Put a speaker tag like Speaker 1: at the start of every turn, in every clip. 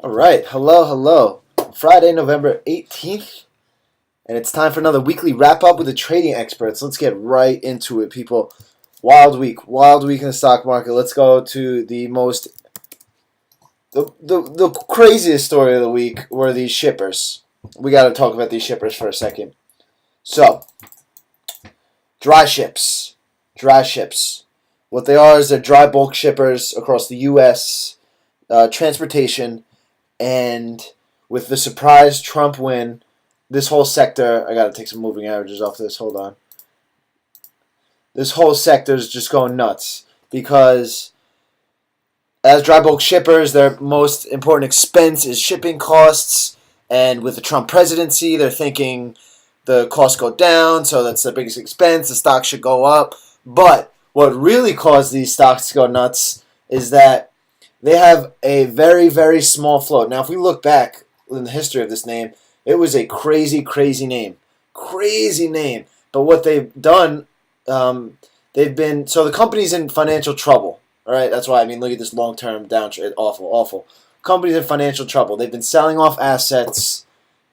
Speaker 1: All right, hello. Friday, November 18th, and it's time for another weekly wrap up with the trading experts. Let's get right into it, people. Wild week in the stock market. Let's go to the craziest story of the week were these shippers. We got to talk about these shippers for a second. So, dry ships. What they are is they're dry bulk shippers across the U.S. Transportation. And with the surprise Trump win, this whole sector, I got to take some moving averages off this, hold on. This whole sector is just going nuts because as dry bulk shippers, their most important expense is shipping costs. And with the Trump presidency, they're thinking the costs go down, so that's the biggest expense. The stock should go up. But what really caused these stocks to go nuts is that they have a very, very small float. Now, if we look back in the history of this name, it was a crazy name. Crazy name. But what they've done, so the company's in financial trouble. All right, that's why, look at this long-term downtrend. Awful. Company's in financial trouble. They've been selling off assets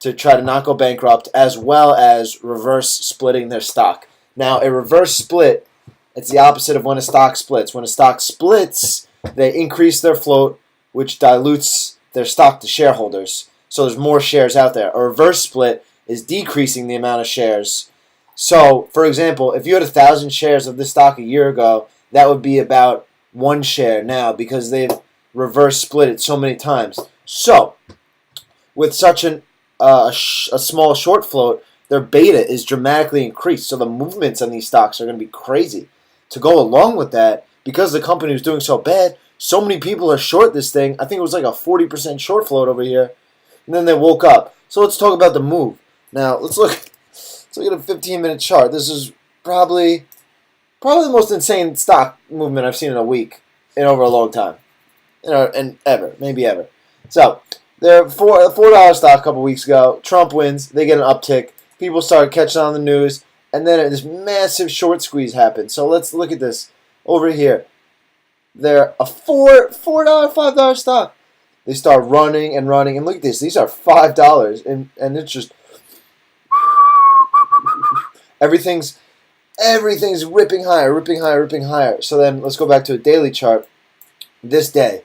Speaker 1: to try to not go bankrupt, as well as reverse splitting their stock. Now, a reverse split, it's the opposite of when a stock splits. When a stock splits, they increase their float, which dilutes their stock to shareholders. So there's more shares out there. A reverse split is decreasing the amount of shares. So, for example, if you had 1,000 shares of this stock a year ago, that would be about 1 share now because they've reverse split it so many times. So, with such a small short float, their beta is dramatically increased. So the movements on these stocks are going to be crazy. To go along with that, because the company was doing so bad, so many people are short this thing. I think it was like a 40% short float over here. And then they woke up. So let's talk about the move. Now, let's look at a 15-minute chart. This is probably the most insane stock movement I've seen in a week in over a long time. Maybe ever. So, they're a $4 stock a couple weeks ago. Trump wins. They get an uptick. People start catching on the news. And then this massive short squeeze happens. So let's look at this. Over here, they're a $4, $5 stock. They start running, and look at this. These are $5, and it's just everything's ripping higher. So then let's go back to a daily chart. This day,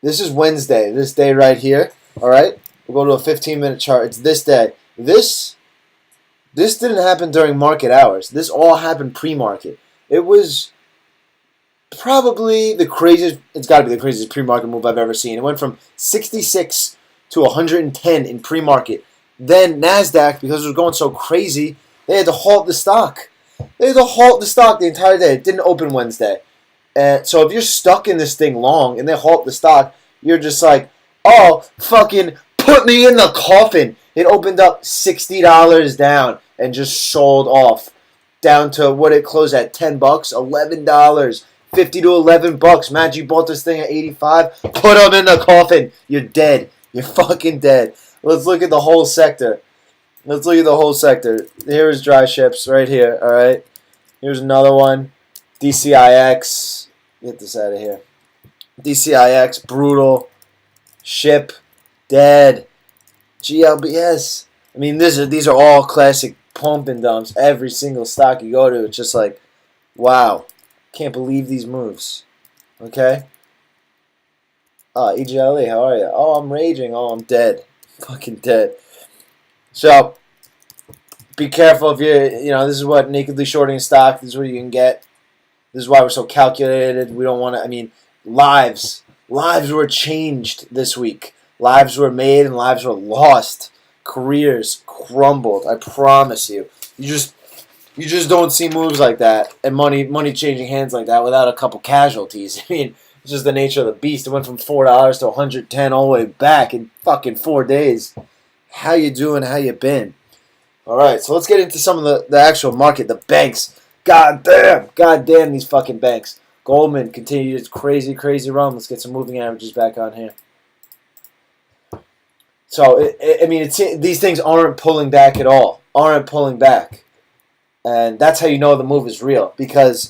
Speaker 1: this is Wednesday. This day right here. All right, we'll go to a 15-minute chart. It's this day. This didn't happen during market hours. This all happened pre-market. It was probably the craziest. It's got to be the craziest pre-market move I've ever seen. It went from 66 to 110 in pre-market. Then NASDAQ, because it was going so crazy, they had to halt the stock. The entire day. It didn't open Wednesday. So if you're stuck in this thing long and they halt the stock, you're just like, oh, fucking put me in the coffin. It opened up $60 down and just sold off. Down to what it closed at, $10, $11, 50 to $11. Matt, you bought this thing at 85. Put them in the coffin. You're dead. You're fucking dead. Let's look at the whole sector. Here's dry ships right here. All right. Here's another one. DCIX. Get this out of here. DCIX, brutal. Ship, dead. GLBS. These are all classic pump and dumps. Every single stock you go to, it's just like, wow, can't believe these moves. Okay. EGLE, how are you? Oh, I'm raging. Oh, I'm dead. Fucking dead. So, be careful if this is what nakedly shorting stock. This is what you can get. This is why we're so calculated. We don't want to. Lives were changed this week. Lives were made and lives were lost. Careers crumbled. I promise you. You just don't see moves like that and money changing hands like that without a couple casualties. It's just the nature of the beast. It went from $4 to 110 all the way back in fucking 4 days. How you doing? How you been? All right, so let's get into some of the actual market. The banks. God damn these fucking banks. Goldman continued its crazy run. Let's get some moving averages back on here. So, these things aren't pulling back at all. And that's how you know the move is real.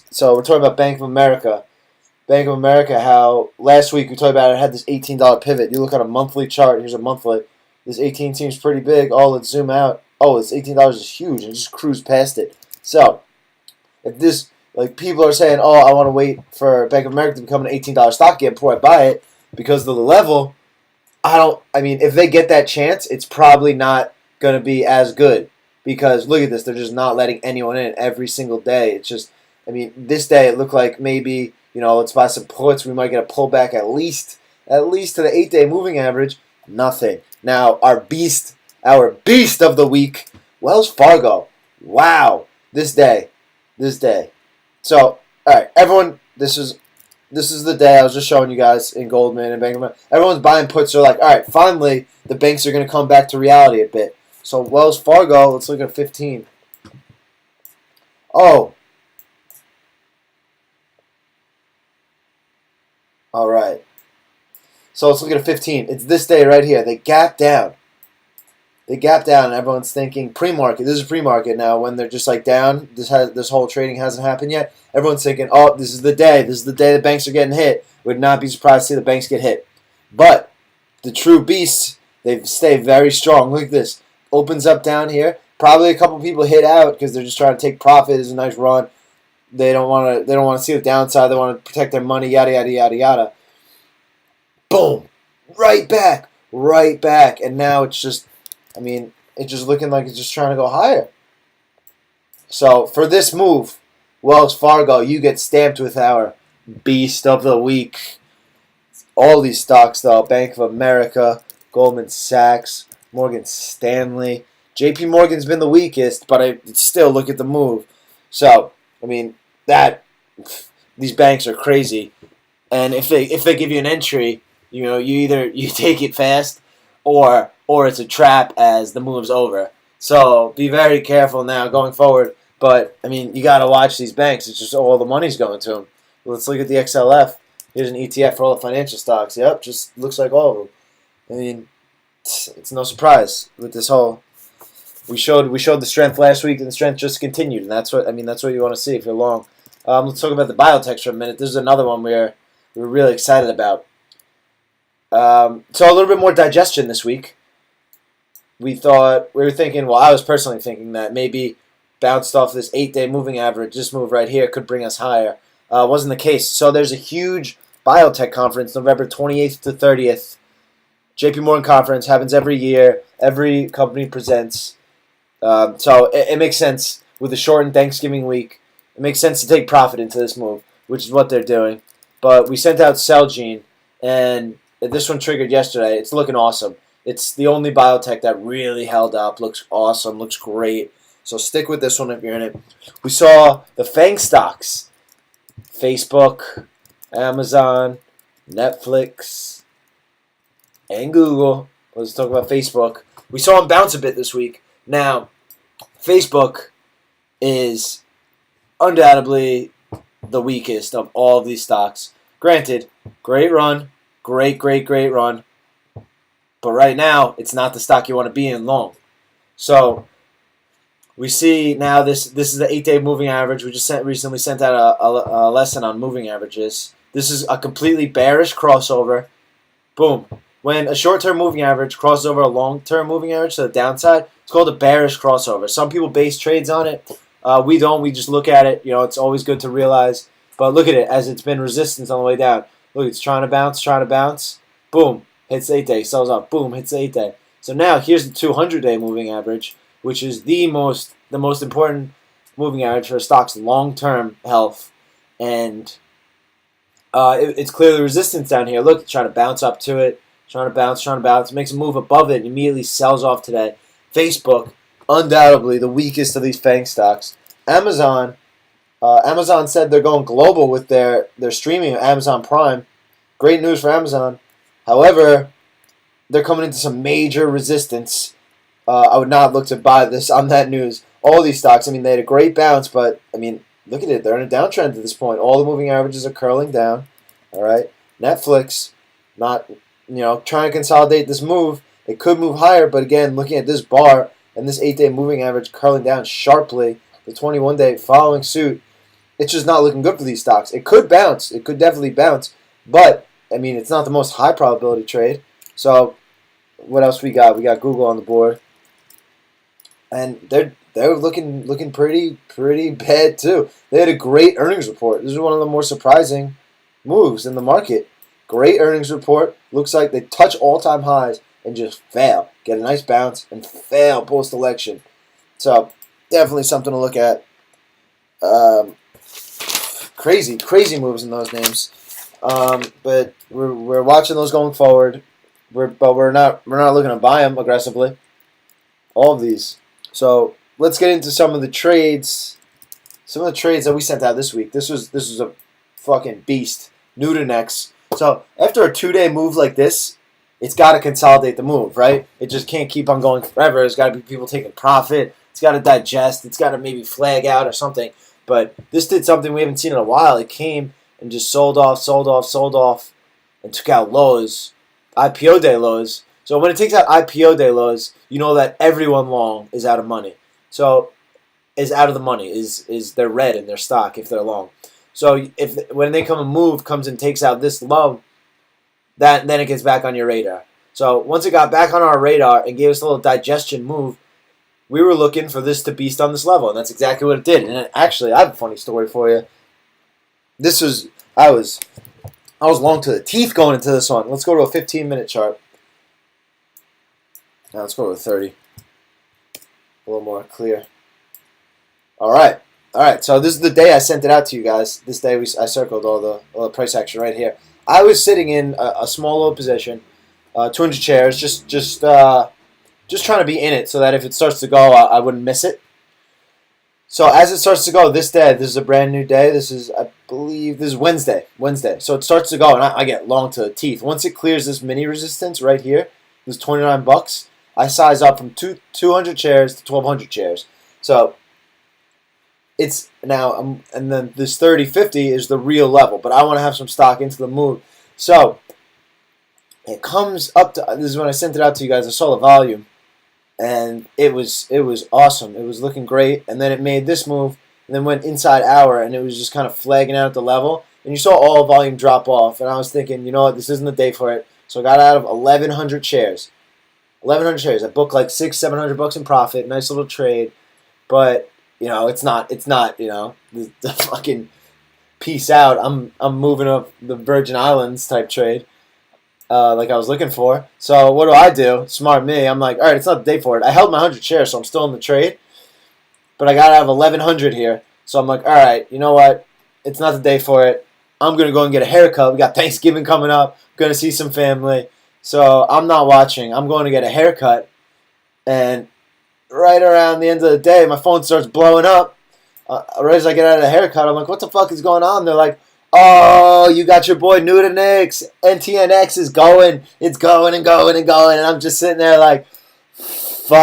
Speaker 1: So we're talking about Bank of America. Bank of America, how last week we talked about it had this $18 pivot. You look at a monthly chart. Here's a monthly. This 18 seems pretty big. Oh, let's zoom out. Oh, this $18 is huge and just cruise past it. So, if this, like, people are saying, oh, I want to wait for Bank of America to become an $18 stock again before I buy it because of the level, I mean, if they get that chance, it's probably not going to be as good because look at this. They're just not letting anyone in every single day. It's just, I mean, this day it looked like maybe, let's buy some puts. We might get a pullback at least to the 8-day moving average. Nothing. Now, our beast of the week, Wells Fargo. Wow. This day. So, all right, everyone, this is the day I was just showing you guys in Goldman and Bank of America. Everyone's buying puts. They're like, all right, finally, the banks are going to come back to reality a bit. So, Wells Fargo, let's look at 15. Oh. All right. So, let's look at a 15. It's this day right here. They gap down. And everyone's thinking pre-market. This is pre-market now. When they're just like down, this whole trading hasn't happened yet. Everyone's thinking, oh, this is the day. This is the day the banks are getting hit. Would not be surprised to see the banks get hit. But the true beasts, they stay very strong. Look at this. Opens up down here. Probably a couple people hit out because they're just trying to take profit. It's a nice run. They don't want to see the downside. They want to protect their money. Yada yada yada yada. Boom. Right back. And now it's just. I mean, it's just looking like it's just trying to go higher. So, for this move, Wells Fargo, you get stamped with our Beast of the Week. All these stocks, though, Bank of America, Goldman Sachs, Morgan Stanley. JP Morgan's been the weakest, but I still look at the move. So, I mean, these banks are crazy. And if they give you an entry, you take it fast or it's a trap as the move's over. So be very careful now going forward. But, I mean, you got to watch these banks. It's just all the money's going to them. Let's look at the XLF. Here's an ETF for all the financial stocks. Yep, just looks like all of them. I mean, it's no surprise with this whole. We showed the strength last week, and the strength just continued. And that's what you want to see if you're long. Let's talk about the biotechs for a minute. This is another one we're really excited about. So a little bit more digestion this week. We were thinking, well, I was personally thinking that maybe bounced off this 8-day moving average, this move right here could bring us higher. Wasn't the case. So there's a huge biotech conference, November 28th to 30th. JP Morgan conference happens every year. Every company presents. So it makes sense with the shortened Thanksgiving week. It makes sense to take profit into this move, which is what they're doing. But we sent out Celgene, and this one triggered yesterday. It's looking awesome. It's the only biotech that really held up. Looks awesome. Looks great. So stick with this one if you're in it. We saw the FANG stocks. Facebook, Amazon, Netflix, and Google. Let's talk about Facebook. We saw them bounce a bit this week. Now, Facebook is undoubtedly the weakest of all of these stocks. Granted, great run. Great run. But right now, it's not the stock you want to be in long. So, we see now this is the 8-day moving average. We just recently sent out a lesson on moving averages. This is a completely bearish crossover. Boom. When a short-term moving average crosses over a long-term moving average to the downside, it's called a bearish crossover. Some people base trades on it. We don't. We just look at it. It's always good to realize. But look at it as it's been resistance on the way down. Look, it's trying to bounce. Boom. Hits the 8-day. Sells up. Boom. Hits the 8-day. So now here's the 200-day moving average, which is the most important moving average for a stock's long-term health. And it's clearly resistance down here. Look, it's trying to bounce up to it. Trying to bounce. Makes a move above it and immediately sells off today. Facebook, undoubtedly the weakest of these FANG stocks. Amazon said they're going global with their streaming of Amazon Prime. Great news for Amazon. However, they're coming into some major resistance. I would not look to buy this on that news. All these stocks, I mean, they had a great bounce, but, I mean, look at it. They're in a downtrend at this point. All the moving averages are curling down. All right. Netflix, not, trying to consolidate this move. It could move higher, but again, looking at this bar and this 8-day moving average curling down sharply, the 21-day following suit, it's just not looking good for these stocks. It could bounce. It could definitely bounce. But, I mean, it's not the most high probability trade. So, what else we got? We got Google on the board. And they're looking pretty bad too. They had a great earnings report. This is one of the more surprising moves in the market. Great earnings report. Looks like they touch all-time highs and just fail. Get a nice bounce and fail post-election. So, definitely something to look at. Crazy moves in those names. But we're watching those going forward. We're not looking to buy them aggressively. All of these. So let's get into some of the trades. Some of the trades that we sent out this week. This was a fucking beast. New to next. So after a 2-day move like this, it's got to consolidate the move, right? It just can't keep on going forever. There's got to be people taking profit. It's got to digest. It's got to maybe flag out or something. But this did something we haven't seen in a while. It came and just sold off, and took out lows, IPO day lows. So when it takes out IPO day lows, you know that everyone long is out of money. So is out of the money, is they're red in their stock if they're long. So if when they come and move comes and takes out this low, then it gets back on your radar. So once it got back on our radar and gave us a little digestion move, we were looking for this to beast on this level, and that's exactly what it did. And actually, I have a funny story for you. I was long to the teeth going into this one. Let's go to a 15-minute chart. Now let's go to a 30. A little more clear. All right. So this is the day I sent it out to you guys. This day I circled all the price action right here. I was sitting in a small little position, 200 shares, just trying to be in it so that if it starts to go, I wouldn't miss it. So as it starts to go, this is a brand new day. I believe this is Wednesday. So it starts to go, and I get long to the teeth. Once it clears this mini resistance right here, this $29, I size up from 200 shares to 1,200 shares. So it's now, and then this 30-50 is the real level, but I want to have some stock into the move. So it comes up to, this is when I sent it out to you guys. I saw the volume. And it was awesome. It was looking great. And then it made this move and then went inside hour, and it was just kind of flagging out at the level. And you saw all volume drop off. And I was thinking, you know what, this isn't the day for it. So I got out of 1,100 shares. 1,100 shares. I booked like $600-700 in profit. Nice little trade. But, you know, it's not, you know, the fucking peace out. I'm moving up the Virgin Islands type trade. Like I was looking for. So what do? Smart me. I'm like, all right, it's not the day for it. I held my 100 shares, so I'm still in the trade. But I got out of 1,100 here. So I'm like, all right, you know what? It's not the day for it. I'm going to go and get a haircut. We got Thanksgiving coming up. Going to see some family. So I'm not watching. I'm going to get a haircut. And right around the end of the day, my phone starts blowing up. Right as I get out of the haircut, I'm like, what the fuck is going on? They're like, oh, you got your boy new to Knicks. NTNX is going. It's going and going and going. And I'm just sitting there like, fuck.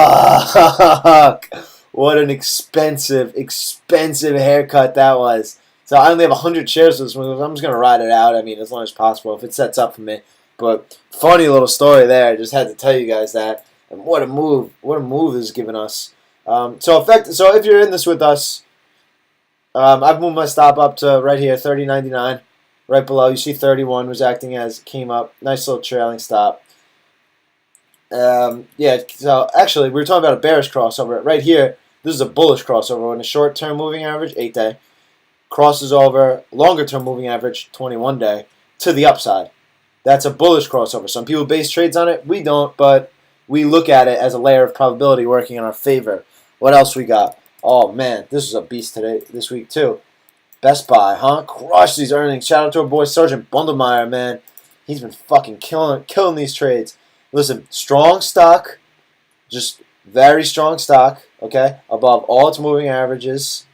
Speaker 1: What an expensive haircut that was. So I only have 100 shares of this one. I'm just going to ride it out. I mean, as long as possible if it sets up for me. But funny little story there. I just had to tell you guys that. And what a move. What a move this is giving us. So if you're in this with us, I've moved my stop up to right here, 30.99, right below. You see 31 was acting as came up. Nice little trailing stop. Yeah, so actually, we were talking about a bearish crossover. Right here, this is a bullish crossover. When a short-term moving average, 8-day, crosses over longer-term moving average, 21-day, to the upside. That's a bullish crossover. Some people base trades on it. We don't, but we look at it as a layer of probability working in our favor. What else we got? Oh, man, this is a beast this week, too. Best Buy, huh? Crush these earnings. Shout out to our boy Sergeant Bundelmeyer, man. He's been fucking killing these trades. Listen, strong stock, just very strong stock, okay? Above all its moving averages.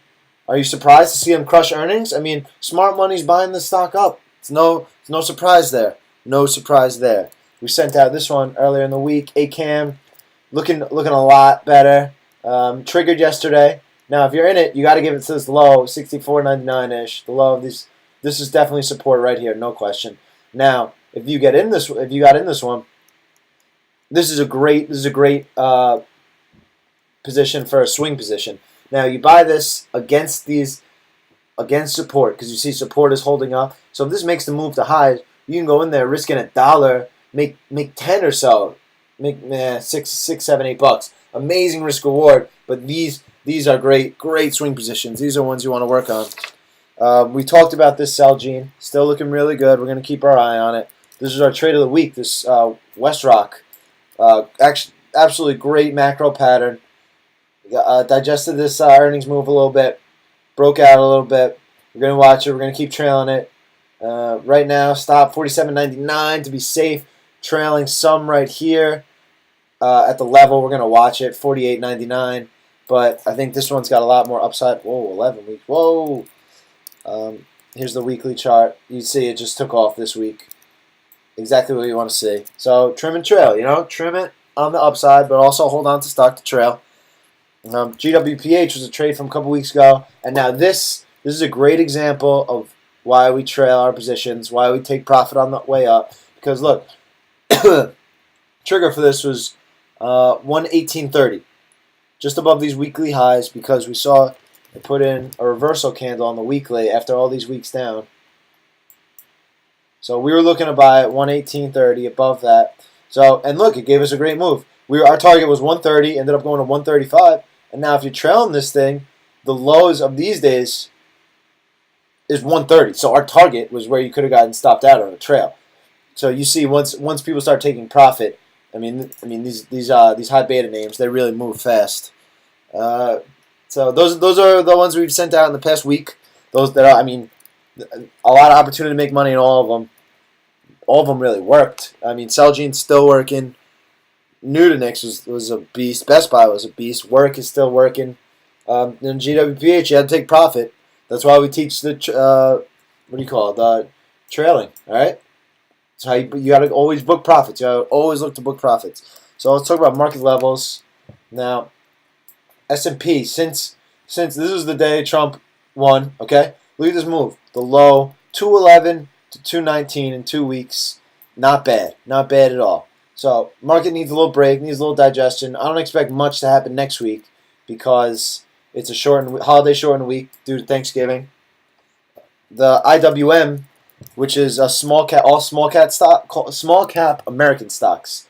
Speaker 1: Are you surprised to see him crush earnings? I mean, smart money's buying the stock up. It's no surprise there. No surprise there. We sent out this one earlier in the week. ACAM, looking a lot better. Triggered yesterday. Now, if you're in it, you got to give it to this low, 64.99-ish. The low of these. This is definitely support right here, no question. Now, if you got in this one, this is a great position for a swing position. Now, you buy this against these against support because you see support is holding up. So if this makes the move to highs, you can go in there risking $1, make 10 or so, make six, seven, $8. Amazing risk reward, but these are great swing positions. These are ones you want to work on. We talked about this Celgene, still looking really good. We're going to keep our eye on it. This is our trade of the week. This West Rock, actually, absolutely great macro pattern. Digested this earnings move a little bit, broke out a little bit. We're going to watch it. We're going to keep trailing it. Right now, stop 47.99 to be safe. Trailing some right here at the level. We're going to watch it 48.99. But I think this one's got a lot more upside. Whoa, 11 weeks. Whoa. Here's the weekly chart. You see it just took off this week. Exactly what you want to see. So trim and trail. Trim it on the upside, but also hold on to stock to trail. GWPH was a trade from a couple weeks ago, and now this is a great example of why we trail our positions, why we take profit on the way up. Because look, trigger for this was 118.30, just above these weekly highs, because we saw it put in a reversal candle on the weekly after all these weeks down. So we were looking to buy at 118.30 above that. So, and look, it gave us a great move. Our target was 130, ended up going to 135. And now if you're trailing this thing, the lows of these days is 130. So our target was where you could have gotten stopped out on a trail. So you see, once people start taking profit, I mean these high beta names, they really move fast. So those are the ones we've sent out in the past week. Those that are, a lot of opportunity to make money in all of them. All of them really worked. Celgene's still working. Nutanix was a beast. Best Buy was a beast. Work is still working. Then GWPH, you had to take profit. That's why we teach the trailing. All right. So you got to always book profits. You got to always look to book profits. So let's talk about market levels now. S&P, since this is the day Trump won. Okay, look at this move. The low 211 to 219 in 2 weeks. Not bad. Not bad at all. So market needs a little break, needs a little digestion. I don't expect much to happen next week because it's a holiday shortened week due to Thanksgiving. The IWM, which is a small cap American stocks.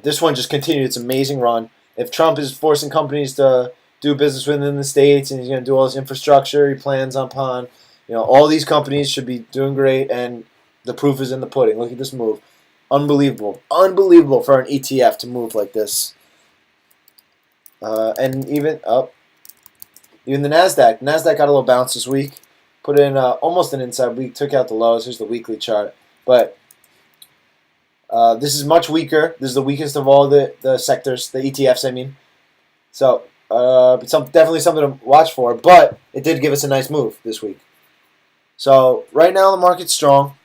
Speaker 1: This one just continued its amazing run. If Trump is forcing companies to do business within the states and he's going to do all this infrastructure he plans upon, all these companies should be doing great, and the proof is in the pudding. Look at this move. Unbelievable. Unbelievable for an ETF to move like this. And even the NASDAQ. NASDAQ got a little bounce this week. Put in almost an inside week. Took out the lows. Here's the weekly chart. But this is much weaker. This is the weakest of all the sectors, the ETFs, So definitely something to watch for. But it did give us a nice move this week. So right now the market's strong.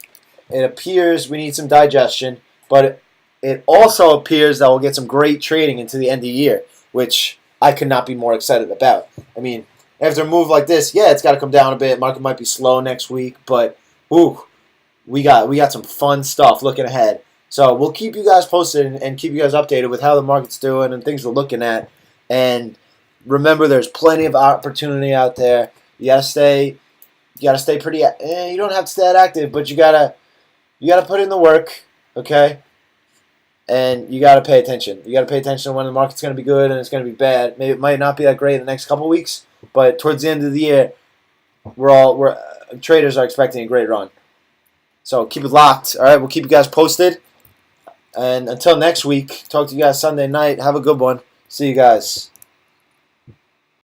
Speaker 1: It appears we need some digestion, but it also appears that we'll get some great trading into the end of the year, which I could not be more excited about. After a move like this, yeah, it's got to come down a bit. Market might be slow next week, but we got some fun stuff looking ahead. So we'll keep you guys posted and keep you guys updated with how the market's doing and things we're looking at. And remember, there's plenty of opportunity out there. You gotta stay pretty. You don't have to stay that active, but you gotta put in the work, okay? And you gotta pay attention. You gotta pay attention to when the market's gonna be good and it's gonna be bad. Maybe it might not be that great in the next couple weeks, but towards the end of the year, traders are expecting a great run. So keep it locked. All right, we'll keep you guys posted. And until next week, talk to you guys Sunday night. Have a good one. See you guys.